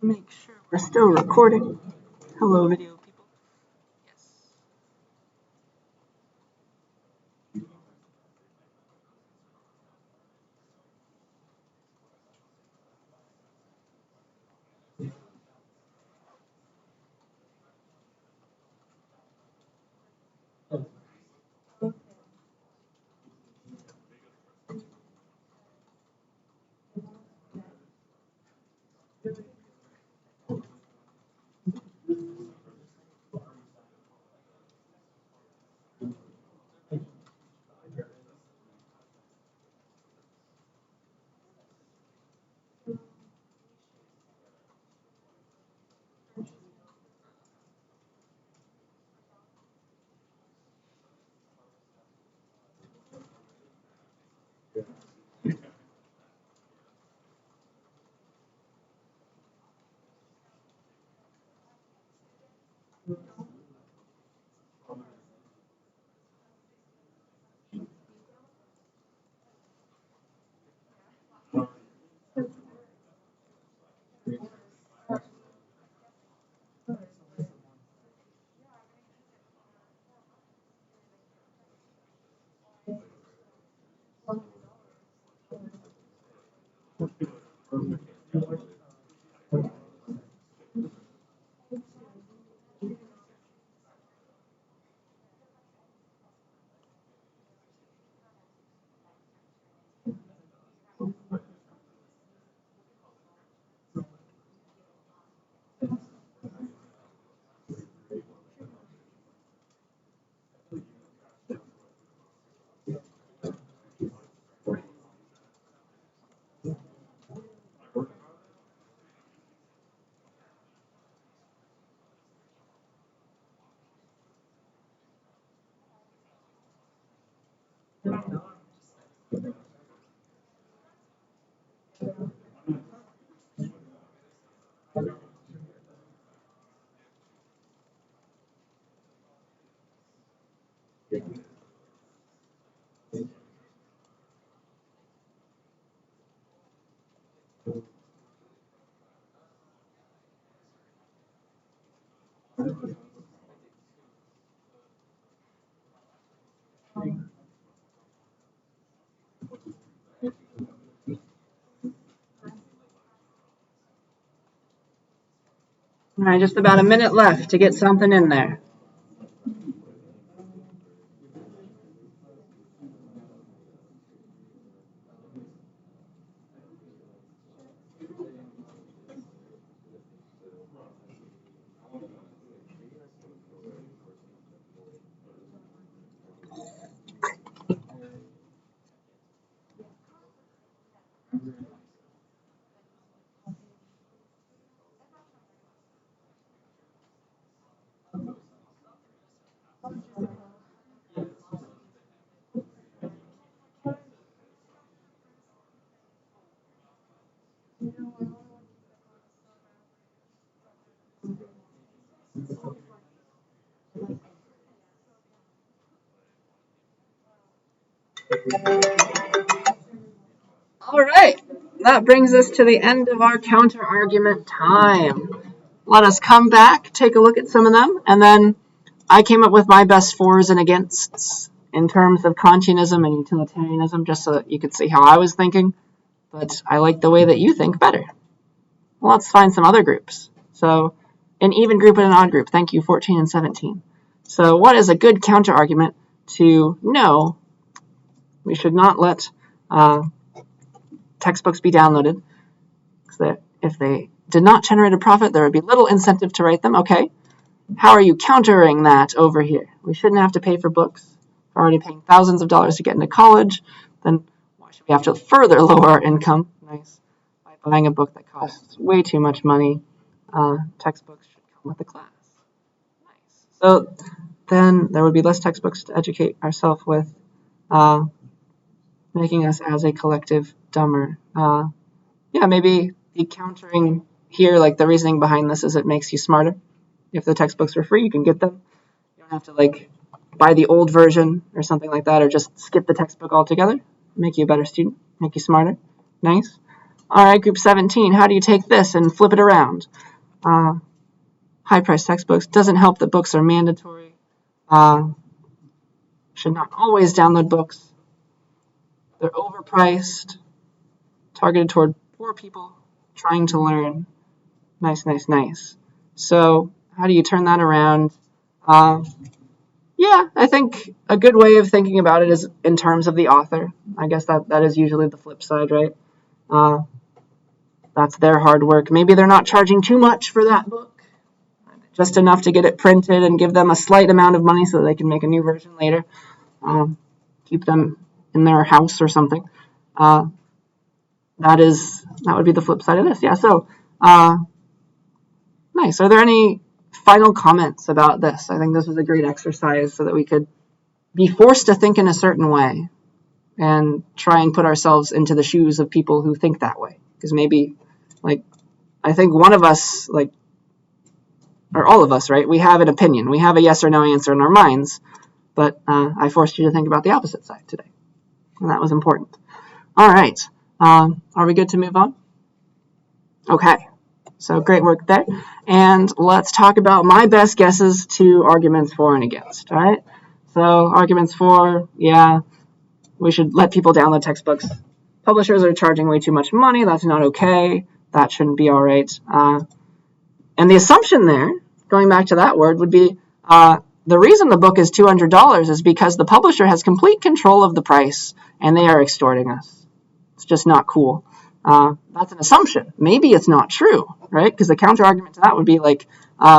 Make sure we're still recording. Hello, video people. All right, just about a minute left to get something in there. All right, that brings us to the end of our counter-argument time. Let us come back, take a look at some of them, and then I came up with my best fors and againsts in terms of Kantianism and Utilitarianism, just so that you could see how I was thinking, but I like the way that you think better. Well, let's find some other groups. So, an even group and an odd group. Thank you, 14 and 17. So, what is a good counter-argument to no, we should not let textbooks be downloaded? Because if they did not generate a profit, there would be little incentive to write them. Okay. How are you countering that over here? We shouldn't have to pay for books. We're already paying thousands of dollars to get into college. Then why should we have to further lower our income? Nice. By buying a book that costs way too much money. Textbooks should come with the class. Nice. So then there would be less textbooks to educate ourselves with, making us as a collective dumber. Yeah, maybe the countering here, like the reasoning behind this is it makes you smarter. If the textbooks are free, you can get them. You don't have to like buy the old version or something like that, or just skip the textbook altogether. Make you a better student, make you smarter. Nice. All right, group 17, how do you take this and flip it around? High-priced textbooks. Doesn't help that books are mandatory. Should not always download books. They're overpriced, targeted toward poor people trying to learn. Nice, nice, nice. So how do you turn that around? Yeah, I think a good way of thinking about it is in terms of the author. I guess that is usually the flip side, right? That's their hard work. Maybe they're not charging too much for that book, just enough to get it printed and give them a slight amount of money so they can make a new version later. Keep them in their house or something. That would be the flip side of this. Yeah, so nice. Are there any final comments about this? I think this was a great exercise so that we could be forced to think in a certain way. and try and put ourselves into the shoes of people who think that way. Because maybe, like, I think one of us, like, or all of us, right, we have an opinion. We have a yes or no answer in our minds, but I forced you to think about the opposite side today, and that was important. All right, are we good to move on? Okay, so great work there. And let's talk about my best guesses to arguments for and against, all right? So arguments for, yeah, we should let people download textbooks. Publishers are charging way too much money. That's not okay. That shouldn't be all right. And the assumption there, going back to that word, would be the reason the book is $200 is because the publisher has complete control of the price and they are extorting us. It's just not cool. That's an assumption. Maybe it's not true, right? Because the counter argument to that would be like,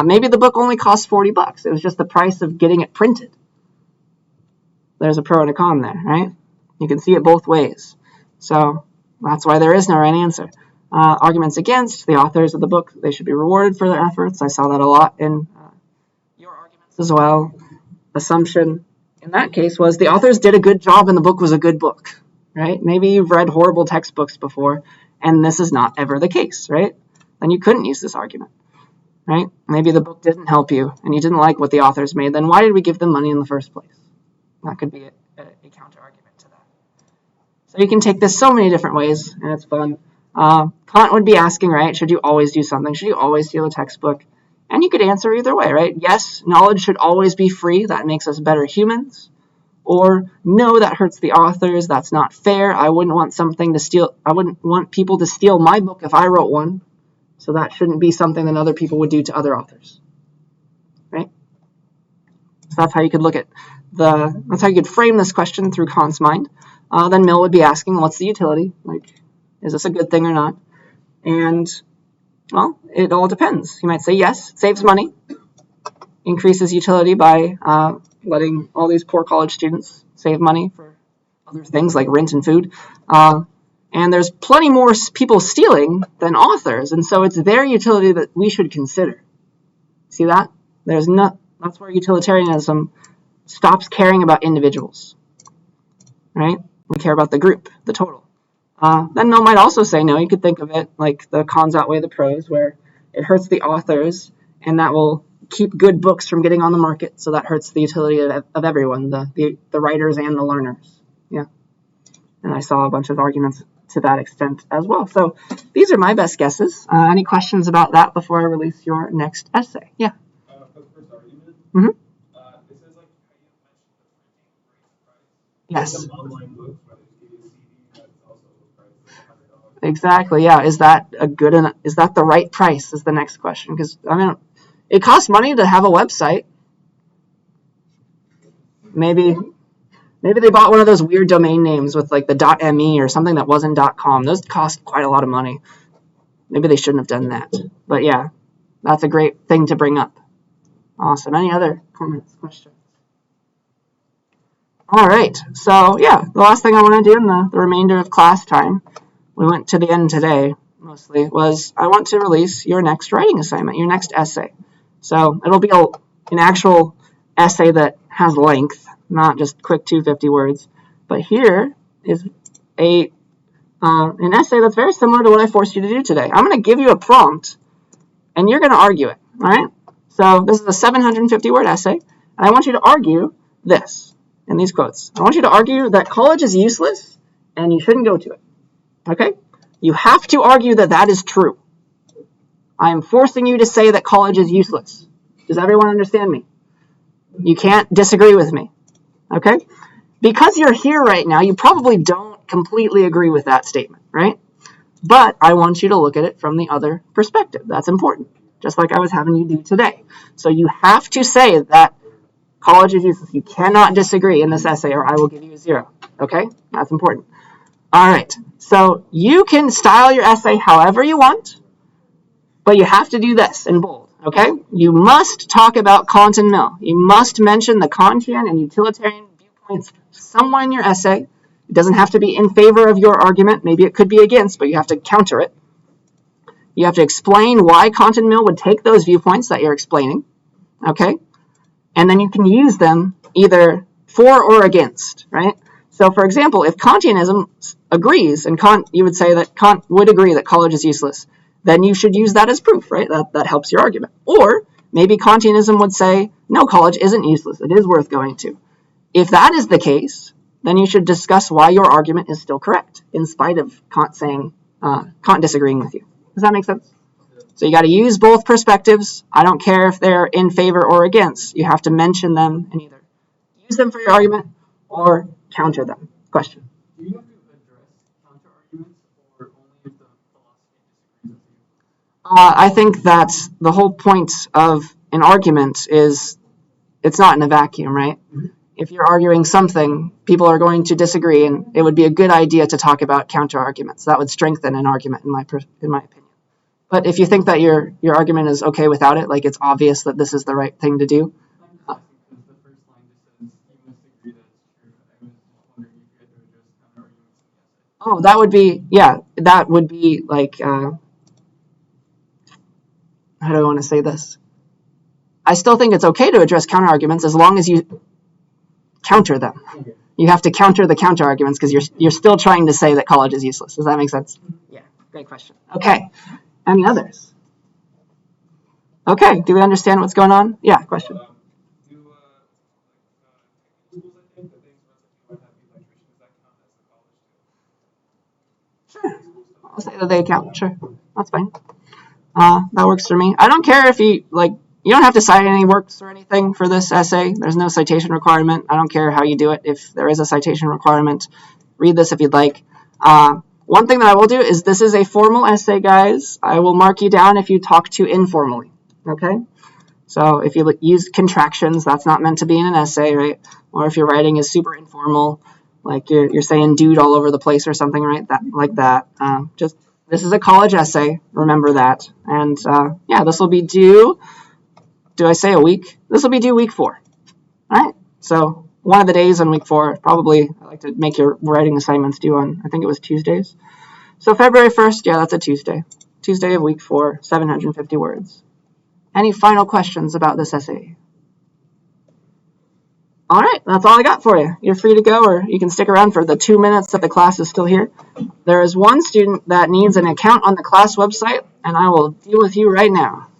maybe the book only costs $40. It was just the price of getting it printed. There's a pro and a con there, right? You can see it both ways. So that's why there is no right answer. Arguments against, the authors of the book, they should be rewarded for their efforts. I saw that a lot in your arguments as well. Assumption in that case was the authors did a good job and the book was a good book, right? Maybe you've read horrible textbooks before and this is not ever the case, right? Then you couldn't use this argument, right? Maybe the book didn't help you and you didn't like what the authors made. Then why did we give them money in the first place? That could be a counter argument to that. So you can take this so many different ways, and it's fun. Kant would be asking, right, should you always do something? Should you always steal a textbook? And you could answer either way, right? Yes, knowledge should always be free. That makes us better humans. Or no, that hurts the authors. That's not fair. I wouldn't want people to steal my book if I wrote one. So that shouldn't be something that other people would do to other authors, right? So that's how you could look at that's how you could frame this question through Kant's mind. Then Mill would be asking, what's the utility? Like, is this a good thing or not? And, well, it all depends. You might say yes, it saves money, increases utility by letting all these poor college students save money for other things like rent and food. And there's plenty more people stealing than authors, and so it's their utility that we should consider. See that? That's where utilitarianism stops caring about individuals, right? We care about the group, the total. Then Mill might also say, no, you could think of it like the cons outweigh the pros, where it hurts the authors, and that will keep good books from getting on the market, so that hurts the utility of everyone, the writers and the learners. Yeah. And I saw a bunch of arguments to that extent as well. So these are my best guesses. Any questions about that before I release your next essay? Yeah. For the first argument, Mm-hmm. It says like how you mentioned the printing price. Yes. Some online books, whether you get a CD, that's also the price of $100. Exactly. Yeah. Is that is that the right price? Is the next question. Because I mean, it costs money to have a website. Maybe they bought one of those weird domain names with like the .me or something that wasn't .com. Those cost quite a lot of money. Maybe they shouldn't have done that. But yeah, that's a great thing to bring up. Awesome. Any other comments, questions? All right. So yeah, the last thing I want to do in the remainder of class time, we went to the end today mostly, was I want to release your next writing assignment, your next essay. So it'll be an actual essay that has length, not just quick 250 words. But here is an essay that's very similar to what I forced you to do today. I'm going to give you a prompt, and you're going to argue it, all right? So this is a 750-word essay, and I want you to argue this in these quotes. I want you to argue that college is useless, and you shouldn't go to it, okay? You have to argue that that is true. I am forcing you to say that college is useless. Does everyone understand me? You can't disagree with me, okay? Because you're here right now, you probably don't completely agree with that statement, right? But I want you to look at it from the other perspective. That's important, just like I was having you do today. So you have to say that college is useless. You cannot disagree in this essay or I will give you a 0, okay? That's important. All right, so you can style your essay however you want, but you have to do this in bold, okay? You must talk about Kant and Mill. You must mention the Kantian and utilitarian viewpoints somewhere in your essay. It doesn't have to be in favor of your argument. Maybe it could be against, but you have to counter it. You have to explain why Kant and Mill would take those viewpoints that you're explaining, okay? And then you can use them either for or against, right? So, for example, if Kantianism agrees, and you would say that Kant would agree that college is useless, then you should use that as proof, right? That helps your argument. Or maybe Kantianism would say, no, college isn't useless. It is worth going to. If that is the case, then you should discuss why your argument is still correct, in spite of Kant disagreeing with you. Does that make sense? So you got to use both perspectives. I don't care if they're in favor or against. You have to mention them and either use them for your argument or counter them. Question? Do you have to address counter arguments, or only if the philosophy disagrees with you? I think that's the whole point of an argument is it's not in a vacuum, right? Mm-hmm. If you're arguing something, people are going to disagree, and it would be a good idea to talk about counter arguments. That would strengthen an argument, in my opinion. But if you think that your argument is okay without it, like it's obvious that this is the right thing to do. I'm just asking because the first line just says you must agree that it's true. I was just wondering if you had to address counter arguments in the essay. Oh, that would be like, how do I want to say this? I still think it's okay to address counter arguments as long as you counter them. Okay. You have to counter the counter arguments because you're still trying to say that college is useless. Does that make sense? Yeah, great question. Okay. Any others? Okay, do we understand what's going on? Yeah, question. Schools, I think, the things where might have electricians, does that count as the college too? Sure. I'll say that they count. Sure. That's fine. That works for me. I don't care if you don't have to cite any works or anything for this essay. There's no citation requirement. I don't care how you do it. If there is a citation requirement, read this if you'd like. One thing that I will do is this is a formal essay, guys. I will mark you down if you talk too informally, okay? So if you use contractions, that's not meant to be in an essay, right? Or if your writing is super informal, like you're saying dude all over the place or something, right? This is a college essay, remember that. And this will be due, do I say a week? This will be due week 4, all right? So one of the days on week 4, probably I like to make your writing assignments due on, I think it was Tuesdays. So February 1st, that's a Tuesday. Tuesday of week 4, 750 words. Any final questions about this essay? All right, that's all I got for you. You're free to go, or you can stick around for the 2 minutes that the class is still here. There is one student that needs an account on the class website, and I will deal with you right now.